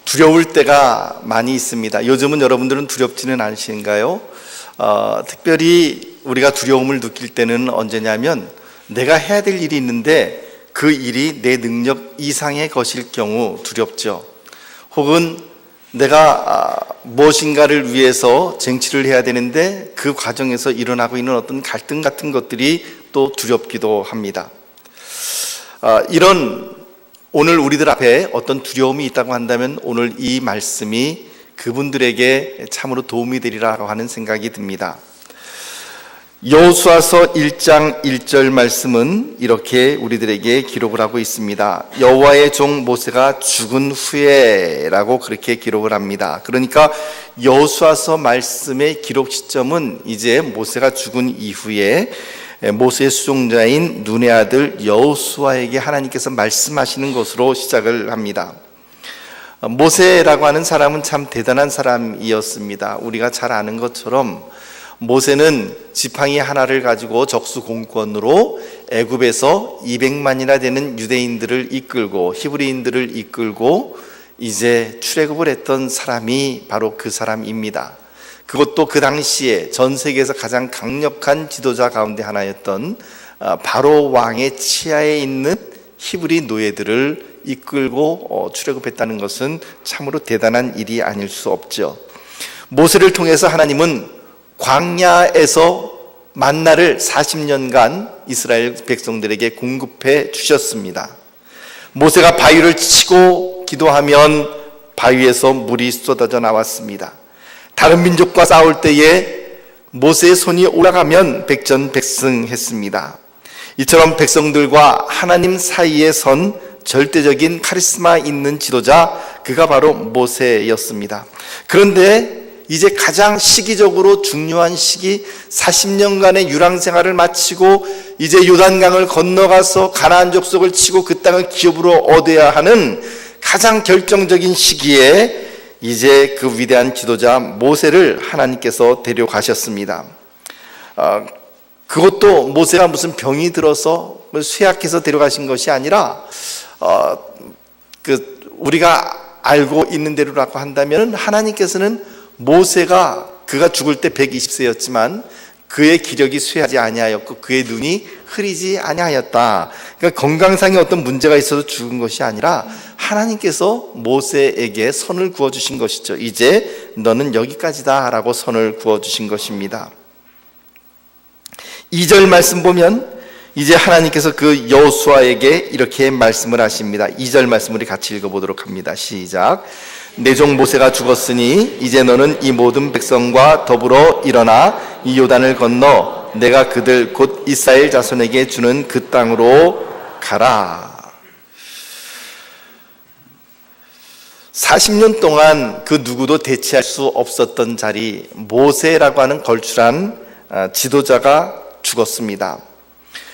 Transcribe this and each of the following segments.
두려울 때가 많이 있습니다. 요즘은 여러분들은 두렵지는 않으신가요? 특별히 우리가 두려움을 느낄 때는 언제냐면 내가 해야 될 일이 있는데 그 일이 내 능력 이상의 것일 경우 두렵죠. 혹은 내가 무엇인가를 위해서 쟁취를 해야 되는데 그 과정에서 일어나고 있는 어떤 갈등 같은 것들이 또 두렵기도 합니다. 이런 오늘 우리들 앞에 어떤 두려움이 있다고 한다면 오늘 이 말씀이 그분들에게 참으로 도움이 되리라고 하는 생각이 듭니다. 여호수아서 1장 1절 말씀은 이렇게 우리들에게 기록을 하고 있습니다. 여호와의 종 모세가 죽은 후에라고 그렇게 기록을 합니다. 그러니까 여호수아서 말씀의 기록 시점은 이제 모세가 죽은 이후에 모세의 수종자인 눈의 아들 여호수아에게 하나님께서 말씀하시는 것으로 시작을 합니다. 모세라고 하는 사람은 참 대단한 사람이었습니다. 우리가 잘 아는 것처럼 모세는 지팡이 하나를 가지고 적수공권으로 애굽에서 200만이나 되는 유대인들을 이끌고 히브리인들을 이끌고 이제 출애굽을 했던 사람이 바로 그 사람입니다. 그것도 그 당시에 전 세계에서 가장 강력한 지도자 가운데 하나였던 바로 왕의 치하에 있는 히브리 노예들을 이끌고 출애굽했다는 것은 참으로 대단한 일이 아닐 수 없죠. 모세를 통해서 하나님은 광야에서 만나를 40년간 이스라엘 백성들에게 공급해 주셨습니다. 모세가 바위를 치고 기도하면 바위에서 물이 쏟아져 나왔습니다. 다른 민족과 싸울 때에 모세의 손이 올라가면 백전백승했습니다. 이처럼 백성들과 하나님 사이에 선 절대적인 카리스마 있는 지도자, 그가 바로 모세였습니다. 그런데 이제 가장 시기적으로 중요한 시기, 40년간의 유랑생활을 마치고 이제 요단강을 건너가서 가나안 족속을 치고 그 땅을 기업으로 얻어야 하는 가장 결정적인 시기에 이제 그 위대한 지도자 모세를 하나님께서 데려가셨습니다. 그것도 모세가 무슨 병이 들어서 쇠약해서 데려가신 것이 아니라 우리가 알고 있는 대로라고 한다면 하나님께서는 모세가 그가 죽을 때 120세였지만 그의 기력이 쇠하지 아니하였고 그의 눈이 흐리지 아니하였다. 그러니까 건강상의 어떤 문제가 있어서 죽은 것이 아니라 하나님께서 모세에게 선을 구워주신 것이죠. 이제 너는 여기까지다 라고 선을 구워주신 것입니다. 2절 말씀 보면 이제 하나님께서 그 여호수아에게 이렇게 말씀을 하십니다. 2절 말씀 우리 같이 읽어보도록 합니다. 시작. 내 종 모세가 죽었으니 이제 너는 이 모든 백성과 더불어 일어나 이 요단을 건너 내가 그들 곧 이스라엘 자손에게 주는 그 땅으로 가라. 40년 동안 그 누구도 대체할 수 없었던 자리, 모세라고 하는 걸출한 지도자가 죽었습니다.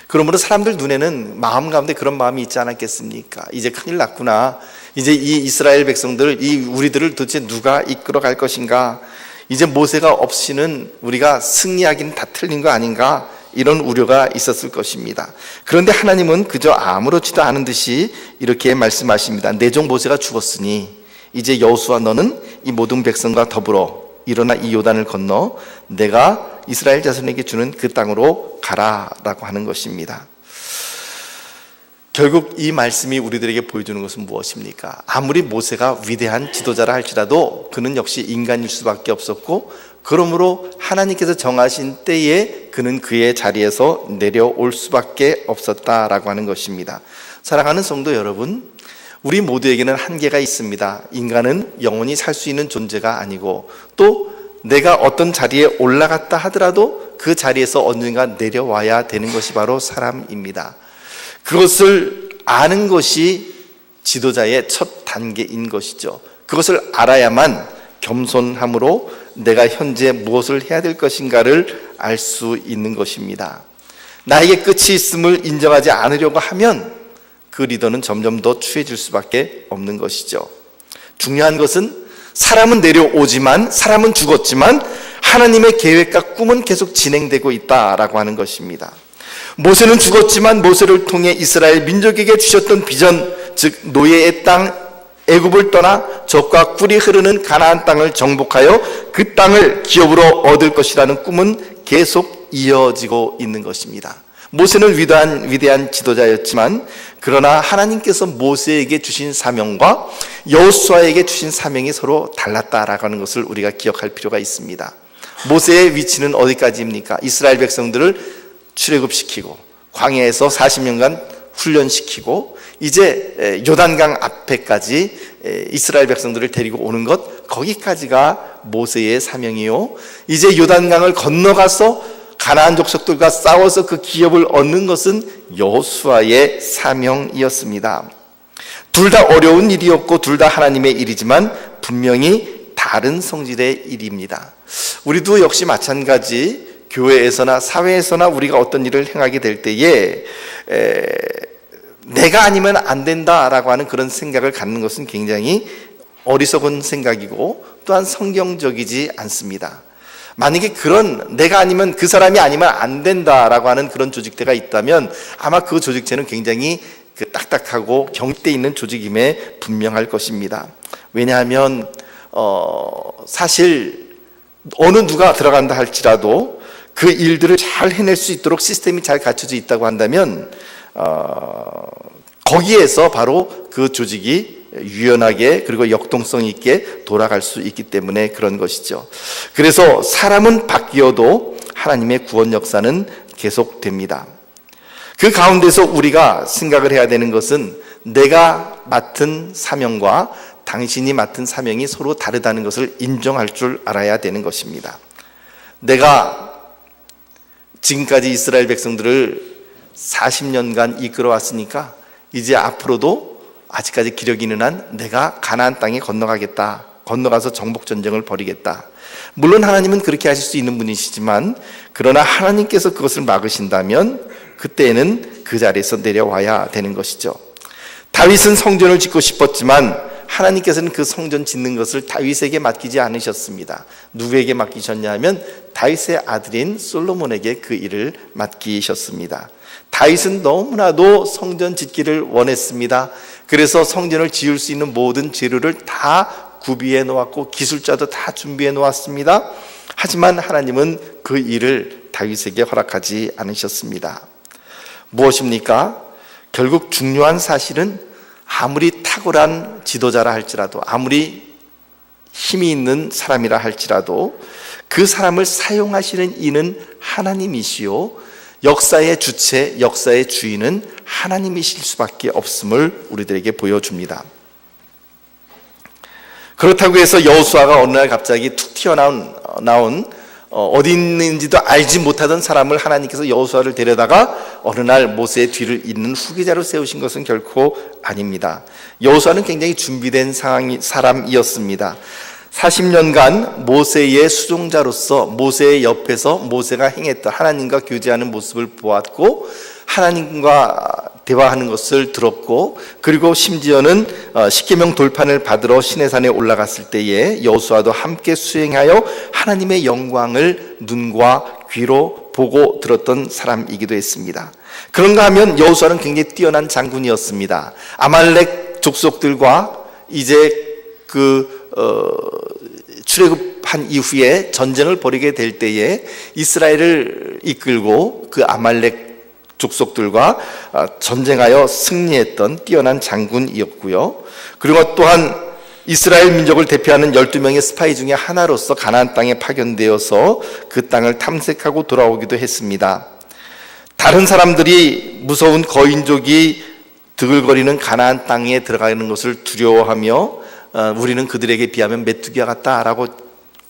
그러므로 사람들 눈에는 마음 가운데 그런 마음이 있지 않았겠습니까? 이제 큰일 났구나. 이제 이 이스라엘 백성들, 우리들을 도대체 누가 이끌어 갈 것인가? 이제 모세가 없이는 우리가 승리하기는 다 틀린 거 아닌가? 이런 우려가 있었을 것입니다. 그런데 하나님은 그저 아무렇지도 않은 듯이 이렇게 말씀하십니다. 내 종 모세가 죽었으니 이제 여호수아 너는 이 모든 백성과 더불어 일어나 이 요단을 건너 내가 이스라엘 자손에게 주는 그 땅으로 가라라고 하는 것입니다. 결국 이 말씀이 우리들에게 보여주는 것은 무엇입니까? 아무리 모세가 위대한 지도자라 할지라도 그는 역시 인간일 수밖에 없었고, 그러므로 하나님께서 정하신 때에 그는 그의 자리에서 내려올 수밖에 없었다라고 하는 것입니다. 사랑하는 성도 여러분, 우리 모두에게는 한계가 있습니다. 인간은 영원히 살 수 있는 존재가 아니고, 또 내가 어떤 자리에 올라갔다 하더라도 그 자리에서 언젠가 내려와야 되는 것이 바로 사람입니다. 그것을 아는 것이 지도자의 첫 단계인 것이죠. 그것을 알아야만 겸손함으로 내가 현재 무엇을 해야 될 것인가를 알 수 있는 것입니다. 나에게 끝이 있음을 인정하지 않으려고 하면 그 리더는 점점 더 추해질 수밖에 없는 것이죠. 중요한 것은 사람은 내려오지만, 사람은 죽었지만 하나님의 계획과 꿈은 계속 진행되고 있다라고 하는 것입니다. 모세는 죽었지만 모세를 통해 이스라엘 민족에게 주셨던 비전, 즉 노예의 땅, 애굽을 떠나 젖과 꿀이 흐르는 가나안 땅을 정복하여 그 땅을 기업으로 얻을 것이라는 꿈은 계속 이어지고 있는 것입니다. 모세는 위대한 지도자였지만 그러나 하나님께서 모세에게 주신 사명과 여호수아에게 주신 사명이 서로 달랐다라고 하는 것을 우리가 기억할 필요가 있습니다. 모세의 위치는 어디까지입니까? 이스라엘 백성들을 출애굽시키고 광야에서 40년간 훈련시키고 이제 요단강 앞에까지 이스라엘 백성들을 데리고 오는 것, 거기까지가 모세의 사명이요, 이제 요단강을 건너가서 가나안 족속들과 싸워서 그 기업을 얻는 것은 여호수아의 사명이었습니다. 둘 다 어려운 일이었고 둘 다 하나님의 일이지만 분명히 다른 성질의 일입니다. 우리도 역시 마찬가지 교회에서나 사회에서나 우리가 어떤 일을 행하게 될 때에 내가 아니면 안 된다라고 하는 그런 생각을 갖는 것은 굉장히 어리석은 생각이고 또한 성경적이지 않습니다. 만약에 그런 내가 아니면 그 사람이 아니면 안 된다라고 하는 그런 조직대가 있다면 아마 그 조직체는 굉장히 딱딱하고 경직돼 있는 조직임에 분명할 것입니다. 왜냐하면 사실 어느 누가 들어간다 할지라도 그 일들을 잘 해낼 수 있도록 시스템이 잘 갖춰져 있다고 한다면 거기에서 바로 그 조직이 유연하게 그리고 역동성 있게 돌아갈 수 있기 때문에 그런 것이죠. 그래서 사람은 바뀌어도 하나님의 구원 역사는 계속됩니다. 그 가운데서 우리가 생각을 해야 되는 것은 내가 맡은 사명과 당신이 맡은 사명이 서로 다르다는 것을 인정할 줄 알아야 되는 것입니다. 내가 지금까지 이스라엘 백성들을 40년간 이끌어 왔으니까 이제 앞으로도 아직까지 기력이 있는 한 내가 가나안 땅에 건너가겠다, 건너가서 정복전쟁을 벌이겠다. 물론 하나님은 그렇게 하실 수 있는 분이시지만 그러나 하나님께서 그것을 막으신다면 그때는 그 자리에서 내려와야 되는 것이죠. 다윗은 성전을 짓고 싶었지만 하나님께서는 그 성전 짓는 것을 다윗에게 맡기지 않으셨습니다. 누구에게 맡기셨냐 하면 다윗의 아들인 솔로몬에게 그 일을 맡기셨습니다. 다윗은 너무나도 성전 짓기를 원했습니다. 그래서 성전을 지을 수 있는 모든 재료를 다 구비해 놓았고 기술자도 다 준비해 놓았습니다. 하지만 하나님은 그 일을 다윗에게 허락하지 않으셨습니다. 무엇입니까? 결국 중요한 사실은 아무리 탁월한 지도자라 할지라도 아무리 힘이 있는 사람이라 할지라도 그 사람을 사용하시는 이는 하나님이시요 역사의 주체, 역사의 주인은 하나님이실 수밖에 없음을 우리들에게 보여줍니다. 그렇다고 해서 여호수아가 어느 날 갑자기 툭 튀어나온 어디 있는지도 알지 못하던 사람을 하나님께서 여호수아를 데려다가 어느 날 모세의 뒤를 잇는 후계자로 세우신 것은 결코 아닙니다. 여호수아는 굉장히 준비된 사람이었습니다. 40년간 모세의 수종자로서 모세의 옆에서 모세가 행했던 하나님과 교제하는 모습을 보았고 하나님과 대화하는 것을 들었고 그리고 심지어는 십계명 돌판을 받으러 시내산에 올라갔을 때에 여호수아도 함께 수행하여 하나님의 영광을 눈과 귀로 보고 들었던 사람이기도 했습니다. 그런가 하면 여호수아는 굉장히 뛰어난 장군이었습니다. 아말렉 족속들과 이제 출애굽한 이후에 전쟁을 벌이게 될 때에 이스라엘을 이끌고 그 아말렉 족속들과 전쟁하여 승리했던 뛰어난 장군이었고요. 그리고 또한 이스라엘 민족을 대표하는 12명의 스파이 중에 하나로서 가나안 땅에 파견되어서 그 땅을 탐색하고 돌아오기도 했습니다. 다른 사람들이 무서운 거인족이 드글거리는 가나안 땅에 들어가는 것을 두려워하며 우리는 그들에게 비하면 메뚜기와 같다라고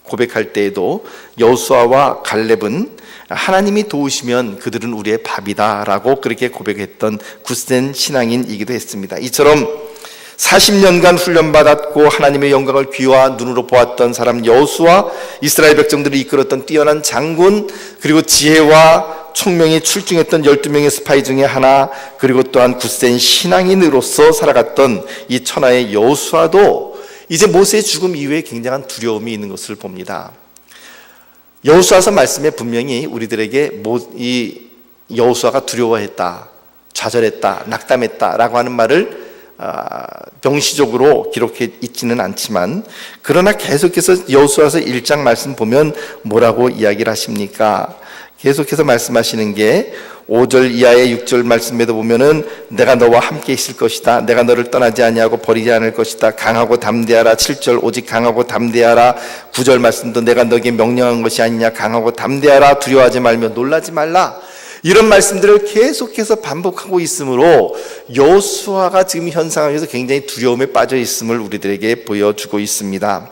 고백할 때에도 여호수아와 갈렙은 하나님이 도우시면 그들은 우리의 밥이다라고 그렇게 고백했던 굳센 신앙인이기도 했습니다. 이처럼 40년간 훈련받았고 하나님의 영광을 귀와 눈으로 보았던 사람 여호수아, 이스라엘 백성들을 이끌었던 뛰어난 장군, 그리고 지혜와 총명이 출중했던 12명의 스파이 중에 하나, 그리고 또한 굳센 신앙인으로서 살아갔던 이 천하의 여호수아도 이제 모세의 죽음 이후에 굉장한 두려움이 있는 것을 봅니다. 여호수아서 말씀에 분명히 우리들에게 이 여호수아가 두려워했다, 좌절했다, 낙담했다라고 하는 말을 명시적으로 기록해 있지는 않지만, 그러나 계속해서 여호수아서 1장 말씀 보면 뭐라고 이야기를 하십니까? 계속해서 말씀하시는 게 5절 이하의 6절 말씀에도 보면은 내가 너와 함께 있을 것이다, 내가 너를 떠나지 아니하고 버리지 않을 것이다, 강하고 담대하라. 7절 오직 강하고 담대하라. 9절 말씀도 내가 너에게 명령한 것이 아니냐, 강하고 담대하라. 두려워하지 말며 놀라지 말라. 이런 말씀들을 계속해서 반복하고 있으므로 여호수아가 지금 현 상황에서 굉장히 두려움에 빠져 있음을 우리들에게 보여주고 있습니다.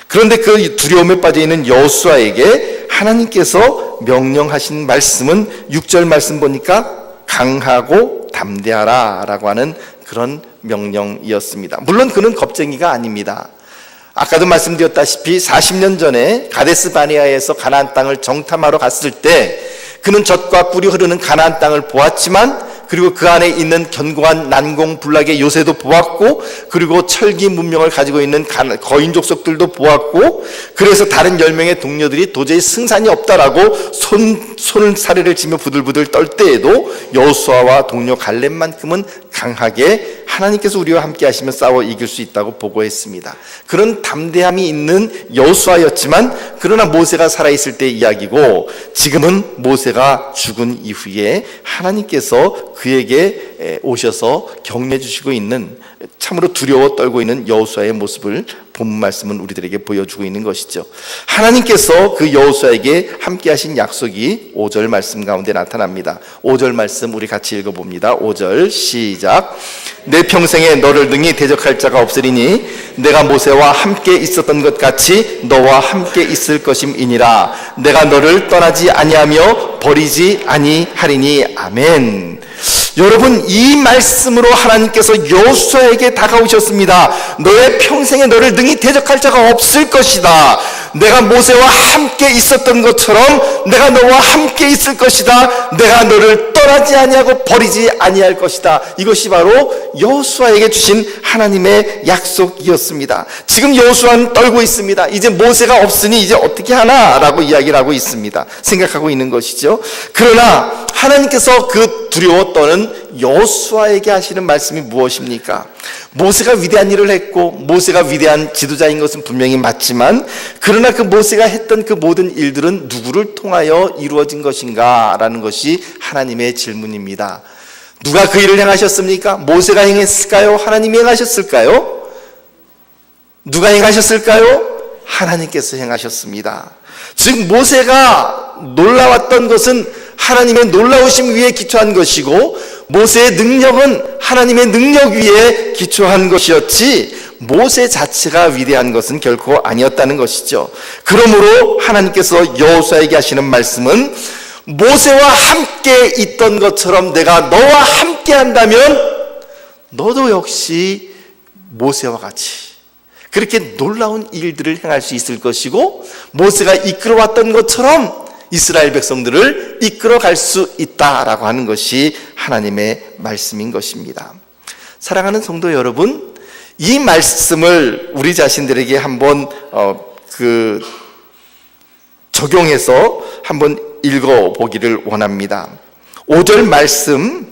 그런데 그 두려움에 빠져 있는 여호수아에게 하나님께서 명령하신 말씀은 6절 말씀 보니까 강하고 담대하라 라고 하는 그런 명령이었습니다. 물론 그는 겁쟁이가 아닙니다. 아까도 말씀드렸다시피 40년 전에 가데스 바네아에서 가나안 땅을 정탐하러 갔을 때 그는 젖과 꿀이 흐르는 가나안 땅을 보았지만, 그리고 그 안에 있는 견고한 난공불락의 요새도 보았고, 그리고 철기 문명을 가지고 있는 거인 족속들도 보았고, 그래서 다른 10명의 동료들이 도저히 승산이 없다라고 손사래를 치며 부들부들 떨 때에도 여호수아와 동료 갈렙만큼은 강하게 하나님께서 우리와 함께 하시면 싸워 이길 수 있다고 보고했습니다. 그런 담대함이 있는 여호수아였지만, 그러나 모세가 살아있을 때의 이야기고, 지금은 모세가 죽은 이후에 하나님께서 그에게 오셔서 격려해 주시고 있는, 참으로 두려워 떨고 있는 여호수아의 모습을 본문 말씀은 우리들에게 보여주고 있는 것이죠. 하나님께서 그 여호수아에게 함께 하신 약속이 5절 말씀 가운데 나타납니다. 5절 말씀 우리 같이 읽어봅니다. 5절 시작. 내 평생에 너를 능히 대적할 자가 없으리니 내가 모세와 함께 있었던 것 같이 너와 함께 있을 것임이니라. 내가 너를 떠나지 아니하며 버리지 아니하리니. 아멘. 여러분, 이 말씀으로 하나님께서 여호수아에게 다가오셨습니다. 너의 평생에 너를 능히 대적할 자가 없을 것이다. 내가 모세와 함께 있었던 것처럼 내가 너와 함께 있을 것이다. 내가 너를 떠나지 아니하고 버리지 아니할 것이다. 이것이 바로 여호수아에게 주신 하나님의 약속이었습니다. 지금 여호수아는 떨고 있습니다. 이제 모세가 없으니 이제 어떻게 하나라고 이야기를 하고 있습니다. 생각하고 있는 것이죠. 그러나 하나님께서 그 두려워 떠는 여호수아에게 하시는 말씀이 무엇입니까? 모세가 위대한 일을 했고 모세가 위대한 지도자인 것은 분명히 맞지만, 그러나 그 모세가 했던 그 모든 일들은 누구를 통하여 이루어진 것인가 라는 것이 하나님의 질문입니다. 누가 그 일을 행하셨습니까? 모세가 행했을까요? 하나님이 행하셨을까요? 누가 행하셨을까요? 하나님께서 행하셨습니다. 즉 모세가 놀라웠던 것은 하나님의 놀라우심 위에 기초한 것이고, 모세의 능력은 하나님의 능력 위에 기초한 것이었지 모세 자체가 위대한 것은 결코 아니었다는 것이죠. 그러므로 하나님께서 여호수아에게 하시는 말씀은 모세와 함께 있던 것처럼 내가 너와 함께 한다면 너도 역시 모세와 같이 그렇게 놀라운 일들을 행할 수 있을 것이고, 모세가 이끌어왔던 것처럼 이스라엘 백성들을 이끌어갈 수 있다라고 하는 것이 하나님의 말씀인 것입니다. 사랑하는 성도 여러분, 이 말씀을 우리 자신들에게 한번 적용해서 한번 읽어보기를 원합니다. 5절 말씀,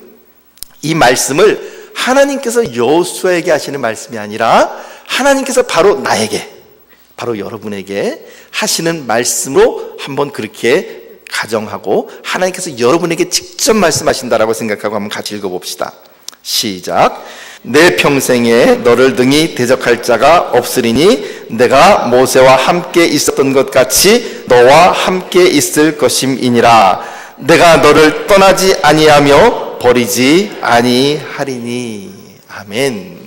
이 말씀을 하나님께서 여호수아에게 하시는 말씀이 아니라 하나님께서 바로 나에게, 바로 여러분에게 하시는 말씀으로 한번 그렇게 가정하고 하나님께서 여러분에게 직접 말씀하신다라고 생각하고 한번 같이 읽어봅시다. 시작. 내 평생에 너를 능히 대적할 자가 없으리니 내가 모세와 함께 있었던 것 같이 너와 함께 있을 것임이니라. 내가 너를 떠나지 아니하며 버리지 아니하리니. 아멘.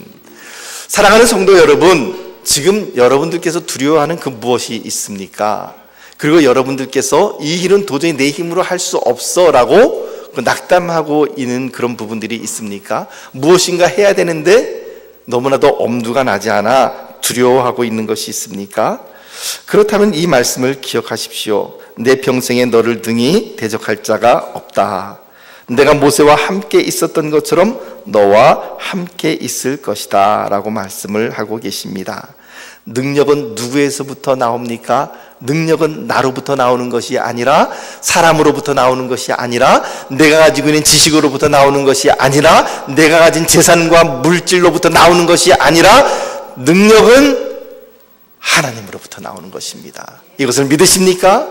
사랑하는 성도 여러분, 지금 여러분들께서 두려워하는 그 무엇이 있습니까? 그리고 여러분들께서 이 일은 도저히 내 힘으로 할 수 없어 라고 낙담하고 있는 그런 부분들이 있습니까? 무엇인가 해야 되는데 너무나도 엄두가 나지 않아 두려워하고 있는 것이 있습니까? 그렇다면 이 말씀을 기억하십시오. 내 평생에 너를 능히 대적할 자가 없다. 내가 모세와 함께 있었던 것처럼 너와 함께 있을 것이다 라고 말씀을 하고 계십니다. 능력은 누구에서부터 나옵니까? 능력은 나로부터 나오는 것이 아니라, 사람으로부터 나오는 것이 아니라, 내가 가지고 있는 지식으로부터 나오는 것이 아니라, 내가 가진 재산과 물질로부터 나오는 것이 아니라, 능력은 하나님으로부터 나오는 것입니다. 이것을 믿으십니까?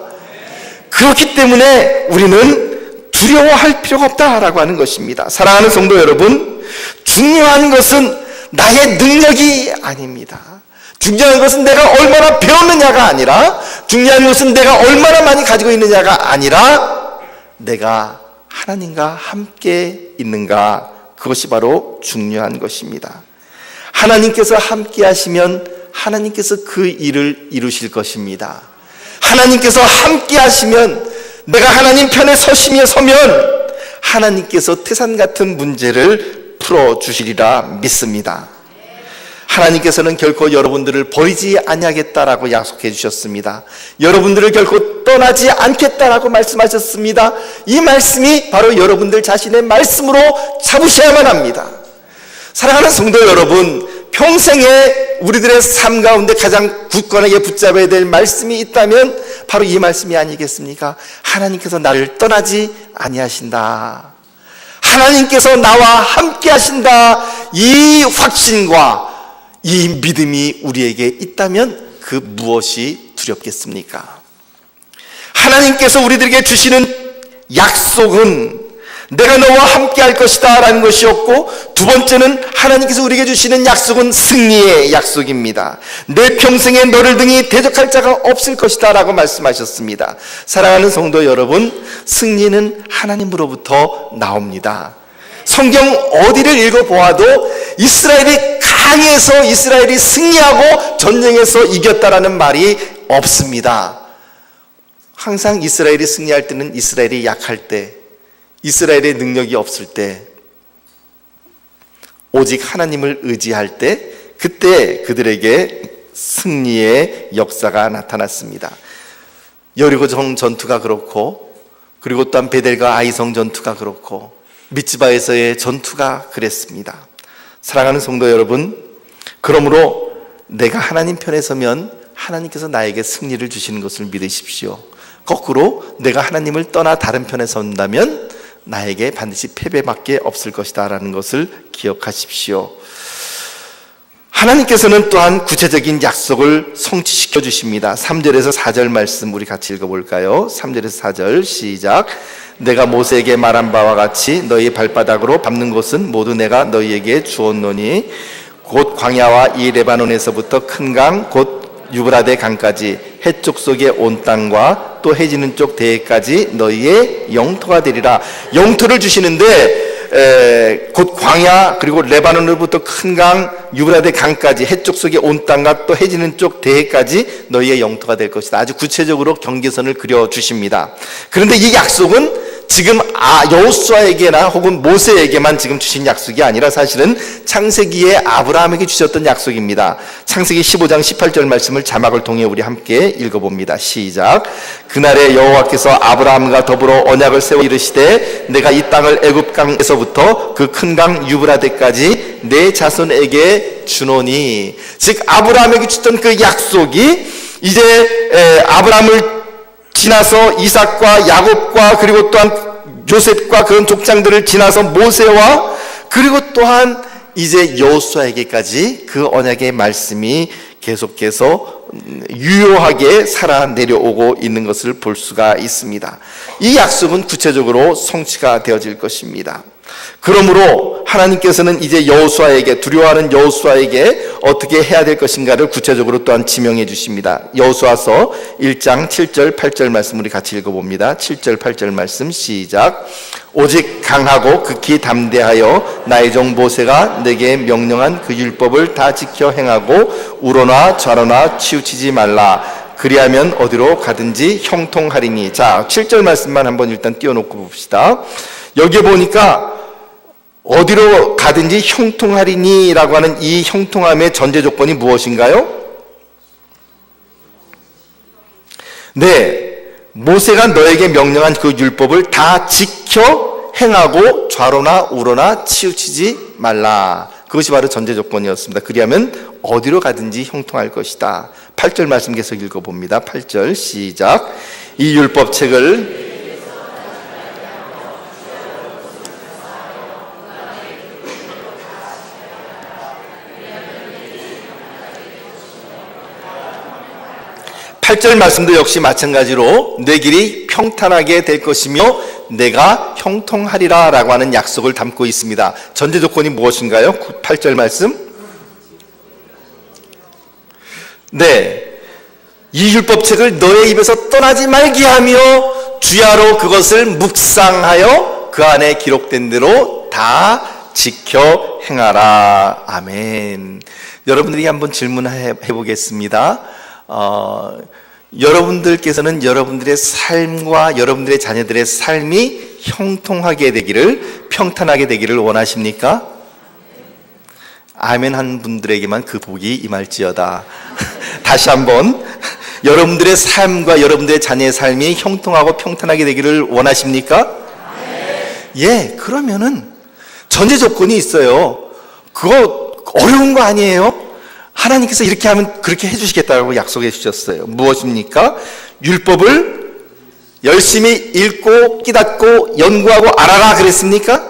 그렇기 때문에 우리는 두려워할 필요가 없다라고 하는 것입니다. 사랑하는 성도 여러분, 중요한 것은 나의 능력이 아닙니다. 중요한 것은 내가 얼마나 배웠느냐가 아니라, 중요한 것은 내가 얼마나 많이 가지고 있느냐가 아니라, 내가 하나님과 함께 있는가, 그것이 바로 중요한 것입니다. 하나님께서 함께 하시면 하나님께서 그 일을 이루실 것입니다. 하나님께서 함께 하시면, 내가 하나님 편에 서면 하나님께서 태산 같은 문제를 풀어주시리라 믿습니다. 하나님께서는 결코 여러분들을 버리지 아니하겠다라고 약속해 주셨습니다. 여러분들을 결코 떠나지 않겠다라고 말씀하셨습니다. 이 말씀이 바로 여러분들 자신의 말씀으로 잡으셔야만 합니다. 사랑하는 성도 여러분, 평생에 우리들의 삶 가운데 가장 굳건하게 붙잡아야 될 말씀이 있다면 바로 이 말씀이 아니겠습니까? 하나님께서 나를 떠나지 아니하신다, 하나님께서 나와 함께 하신다, 이 확신과 이 믿음이 우리에게 있다면 그 무엇이 두렵겠습니까? 하나님께서 우리들에게 주시는 약속은 내가 너와 함께 할 것이다 라는 것이었고, 두 번째는 하나님께서 우리에게 주시는 약속은 승리의 약속입니다. 내 평생에 너를 등이 대적할 자가 없을 것이다 라고 말씀하셨습니다. 사랑하는 성도 여러분, 승리는 하나님으로부터 나옵니다. 성경 어디를 읽어보아도 이스라엘이 강해서 이스라엘이 승리하고 전쟁에서 이겼다라는 말이 없습니다. 항상 이스라엘이 승리할 때는 이스라엘이 약할 때, 이스라엘의 능력이 없을 때, 오직 하나님을 의지할 때, 그때 그들에게 승리의 역사가 나타났습니다. 여리고성 전투가 그렇고, 그리고 또한 베델과 아이성 전투가 그렇고, 미츠바에서의 전투가 그랬습니다. 사랑하는 성도 여러분, 그러므로 내가 하나님 편에 서면 하나님께서 나에게 승리를 주시는 것을 믿으십시오. 거꾸로 내가 하나님을 떠나 다른 편에 선다면 나에게 반드시 패배밖에 없을 것이다 라는 것을 기억하십시오. 하나님께서는 또한 구체적인 약속을 성취시켜 주십니다. 3절에서 4절 말씀 우리 같이 읽어볼까요? 3절에서 4절 시작. 내가 모세에게 말한 바와 같이 너희 발바닥으로 밟는 곳은 모두 내가 너희에게 주었노니 곧 광야와 이 레바논에서부터 큰 강 곧 유브라데 강까지 해쪽 속의 온 땅과 또 해지는 쪽 대해까지 너희의 영토가 되리라. 영토를 주시는데 곧 광야 그리고 레바논으로부터 큰 강 유브라데 강까지 해쪽 속의 온 땅과 또 해지는 쪽 대해까지 너희의 영토가 될 것이다. 아주 구체적으로 경계선을 그려주십니다. 그런데 이 약속은 지금 여호수아에게나 혹은 모세에게만 지금 주신 약속이 아니라 사실은 창세기에 아브라함에게 주셨던 약속입니다. 창세기 15장 18절 말씀을 자막을 통해 우리 함께 읽어봅니다. 시작. 그날에 여호와께서 아브라함과 더불어 언약을 세워 이르시되 내가 이 땅을 애굽 강에서부터 그 큰 강 유브라데까지 내 자손에게 주노니. 즉 아브라함에게 주던 그 약속이 이제 아브라함을 지나서 이삭과 야곱과 그리고 또한 요셉과 그런 족장들을 지나서 모세와 그리고 또한 이제 여호수아에게까지 그 언약의 말씀이 계속해서 유효하게 살아 내려오고 있는 것을 볼 수가 있습니다. 이 약속은 구체적으로 성취가 되어질 것입니다. 그러므로 하나님께서는 이제 여호수아에게, 두려워하는 여호수아에게 어떻게 해야 될 것인가를 구체적으로 또한 지명해 주십니다. 여호수아서 1장 7절 8절 말씀 우리 같이 읽어봅니다. 7절 8절 말씀 시작. 오직 강하고 극히 담대하여 나의 종 모세가 내게 명령한 그 율법을 다 지켜 행하고 우러나 좌로나 치우치지 말라. 그리하면 어디로 가든지 형통하리니. 자, 7절 말씀만 한번 일단 띄워놓고 봅시다. 여기에 보니까 어디로 가든지 형통하리니 라고 하는 이 형통함의 전제 조건이 무엇인가요? 네, 모세가 너에게 명령한 그 율법을 다 지켜 행하고 좌로나 우로나 치우치지 말라. 그것이 바로 전제 조건이었습니다. 그리하면 어디로 가든지 형통할 것이다. 8절 말씀 계속 읽어봅니다. 8절 시작. 이 율법책을 8절 말씀도 역시 마찬가지로 내 길이 평탄하게 될 것이며 내가 형통하리라 라고 하는 약속을 담고 있습니다. 전제 조건이 무엇인가요? 8절 말씀. 네, 이 율법책을 너의 입에서 떠나지 말게 하며 주야로 그것을 묵상하여 그 안에 기록된 대로 다 지켜 행하라. 아멘. 여러분들이 한번 질문해 보겠습니다. 여러분들께서는 여러분들의 삶과 여러분들의 자녀들의 삶이 형통하게 되기를, 평탄하게 되기를 원하십니까? 아멘 한 분들에게만 그 복이 임할지어다. 다시 한번, 여러분들의 삶과 여러분들의 자녀의 삶이 형통하고 평탄하게 되기를 원하십니까? 예, 그러면은 전제 조건이 있어요. 그거 어려운 거 아니에요? 하나님께서 이렇게 하면 그렇게 해주시겠다고 약속해 주셨어요. 무엇입니까? 율법을 열심히 읽고 깨닫고 연구하고 알아라 그랬습니까?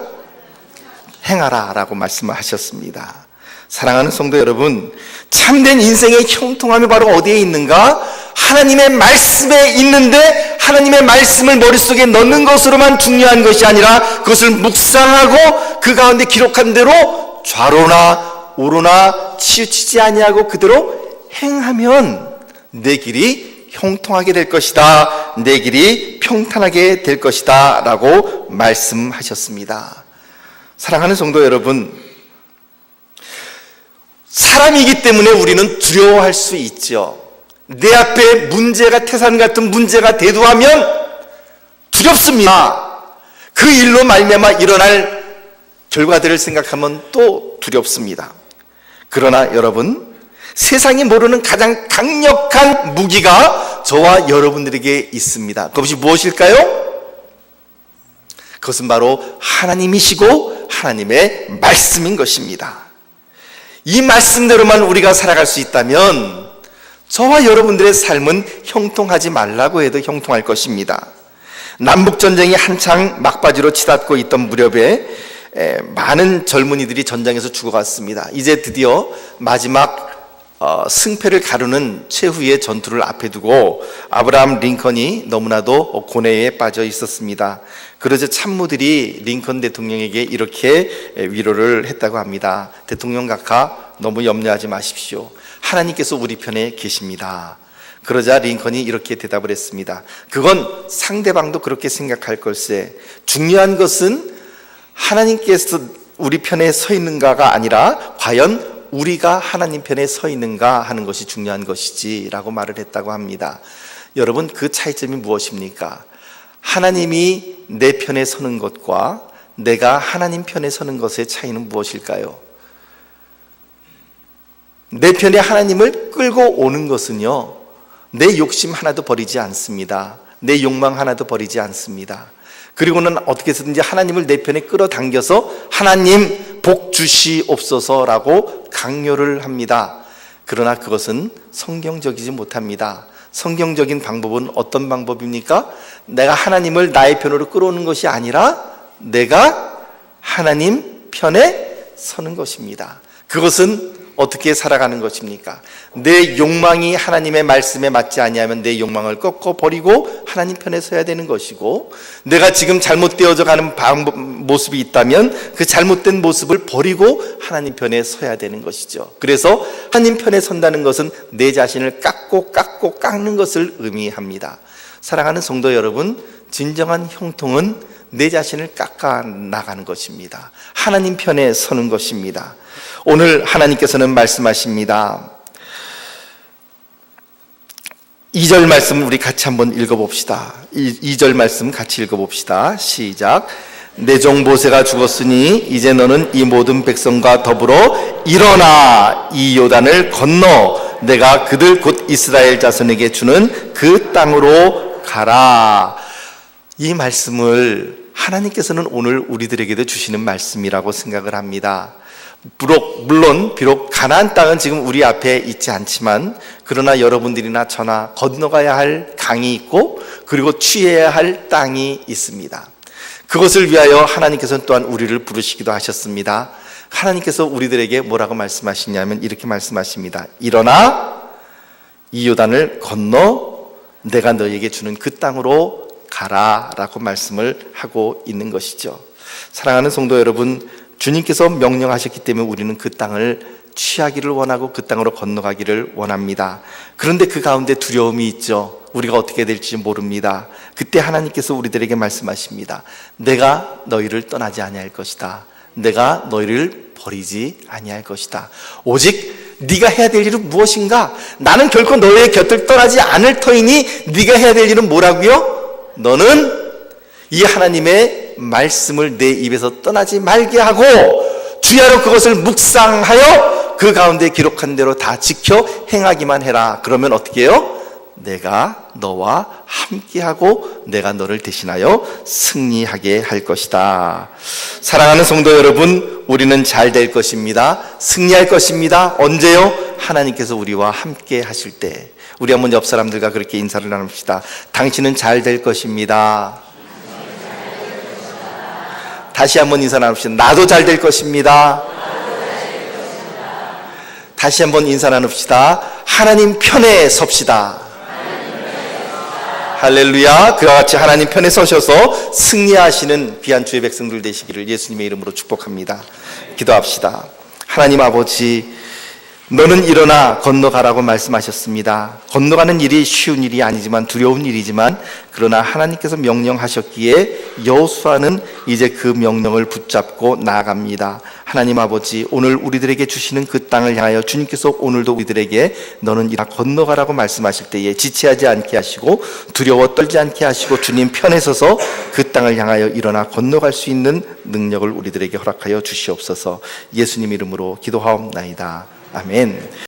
행하라 라고 말씀을 하셨습니다. 사랑하는 성도 여러분, 참된 인생의 형통함이 바로 어디에 있는가? 하나님의 말씀에 있는데, 하나님의 말씀을 머릿속에 넣는 것으로만 중요한 것이 아니라 그것을 묵상하고 그 가운데 기록한 대로 좌로나 우로나 치우치지 아니하고 그대로 행하면 내 길이 형통하게 될 것이다, 내 길이 평탄하게 될 것이다 라고 말씀하셨습니다. 사랑하는 성도 여러분, 사람이기 때문에 우리는 두려워할 수 있죠. 내 앞에 문제가, 태산 같은 문제가 대두하면 두렵습니다. 그 일로 말미암아 일어날 결과들을 생각하면 또 두렵습니다. 그러나 여러분, 세상이 모르는 가장 강력한 무기가 저와 여러분들에게 있습니다. 그것이 무엇일까요? 그것은 바로 하나님이시고 하나님의 말씀인 것입니다. 이 말씀대로만 우리가 살아갈 수 있다면 저와 여러분들의 삶은 형통하지 말라고 해도 형통할 것입니다. 남북전쟁이 한창 막바지로 치닫고 있던 무렵에 많은 젊은이들이 전장에서 죽어갔습니다. 이제 드디어 마지막 승패를 가르는 최후의 전투를 앞에 두고 아브라함 링컨이 너무나도 고뇌에 빠져 있었습니다. 그러자 참모들이 링컨 대통령에게 이렇게 위로를 했다고 합니다. 대통령 각하, 너무 염려하지 마십시오. 하나님께서 우리 편에 계십니다. 그러자 링컨이 이렇게 대답을 했습니다. 그건 상대방도 그렇게 생각할 걸세. 중요한 것은 하나님께서 우리 편에 서 있는가가 아니라 과연 우리가 하나님 편에 서 있는가 하는 것이 중요한 것이지 라고 말을 했다고 합니다. 여러분, 그 차이점이 무엇입니까? 하나님이 내 편에 서는 것과 내가 하나님 편에 서는 것의 차이는 무엇일까요? 내 편에 하나님을 끌고 오는 것은요, 내 욕심 하나도 버리지 않습니다. 내 욕망 하나도 버리지 않습니다. 그리고는 어떻게 해서든지 하나님을 내 편에 끌어당겨서 하나님 복 주시옵소서라고 강요를 합니다. 그러나 그것은 성경적이지 못합니다. 성경적인 방법은 어떤 방법입니까? 내가 하나님을 나의 편으로 끌어오는 것이 아니라 내가 하나님 편에 서는 것입니다. 그것은 어떻게 살아가는 것입니까? 내 욕망이 하나님의 말씀에 맞지 아니하면 내 욕망을 꺾어 버리고 하나님 편에 서야 되는 것이고, 내가 지금 잘못되어져 가는 모습이 있다면 그 잘못된 모습을 버리고 하나님 편에 서야 되는 것이죠. 그래서 하나님 편에 선다는 것은 내 자신을 깎고 깎는 것을 의미합니다. 사랑하는 성도 여러분, 진정한 형통은 내 자신을 깎아 나가는 것입니다. 하나님 편에 서는 것입니다. 오늘 하나님께서는 말씀하십니다. 2절 말씀 우리 같이 한번 읽어봅시다. 2절 말씀 같이 읽어봅시다. 시작. 내 종 모세가 죽었으니 이제 너는 이 모든 백성과 더불어 일어나 이 요단을 건너 내가 그들 곧 이스라엘 자손에게 주는 그 땅으로 가라. 이 말씀을 하나님께서는 오늘 우리들에게도 주시는 말씀이라고 생각을 합니다. 비록 가나안 땅은 지금 우리 앞에 있지 않지만, 그러나 여러분들이나 저나 건너가야 할 강이 있고, 그리고 취해야 할 땅이 있습니다. 그것을 위하여 하나님께서는 또한 우리를 부르시기도 하셨습니다. 하나님께서 우리들에게 뭐라고 말씀하시냐면 이렇게 말씀하십니다. 일어나 이 요단을 건너 내가 너에게 주는 그 땅으로 가라 라고 말씀을 하고 있는 것이죠. 사랑하는 성도 여러분, 주님께서 명령하셨기 때문에 우리는 그 땅을 취하기를 원하고 그 땅으로 건너가기를 원합니다. 그런데 그 가운데 두려움이 있죠. 우리가 어떻게 될지 모릅니다. 그때 하나님께서 우리들에게 말씀하십니다. 내가 너희를 떠나지 아니할 것이다. 내가 너희를 버리지 아니할 것이다. 오직 네가 해야 될 일은 무엇인가? 나는 결코 너희의 곁을 떠나지 않을 터이니 네가 해야 될 일은 뭐라고요? 너는 이 하나님의 말씀을 내 입에서 떠나지 말게 하고 주야로 그것을 묵상하여 그 가운데 기록한 대로 다 지켜 행하기만 해라. 그러면 어떻게 해요? 내가 너와 함께하고 내가 너를 대신하여 승리하게 할 것이다. 사랑하는 성도 여러분, 우리는 잘 될 것입니다. 승리할 것입니다. 언제요? 하나님께서 우리와 함께 하실 때. 우리 한번 옆 사람들과 그렇게 인사를 나눕시다. 당신은 잘 될 것입니다. 다시 한번 인사 나눕시다. 나도 잘 될 것입니다. 다시 한번 인사 나눕시다. 하나님 편에 섭시다. 할렐루야. 그와 같이 하나님 편에 서셔서 승리하시는 귀한 주의 백성들 되시기를 예수님의 이름으로 축복합니다. 기도합시다. 하나님 아버지, 너는 일어나 건너가라고 말씀하셨습니다. 건너가는 일이 쉬운 일이 아니지만 두려운 일이지만, 그러나 하나님께서 명령하셨기에 여호수아는 이제 그 명령을 붙잡고 나아갑니다. 하나님 아버지, 오늘 우리들에게 주시는 그 땅을 향하여 주님께서 오늘도 우리들에게 너는 일어나 건너가라고 말씀하실 때에 지체하지 않게 하시고 두려워 떨지 않게 하시고 주님 편에 서서 그 땅을 향하여 일어나 건너갈 수 있는 능력을 우리들에게 허락하여 주시옵소서. 예수님 이름으로 기도하옵나이다. 아멘.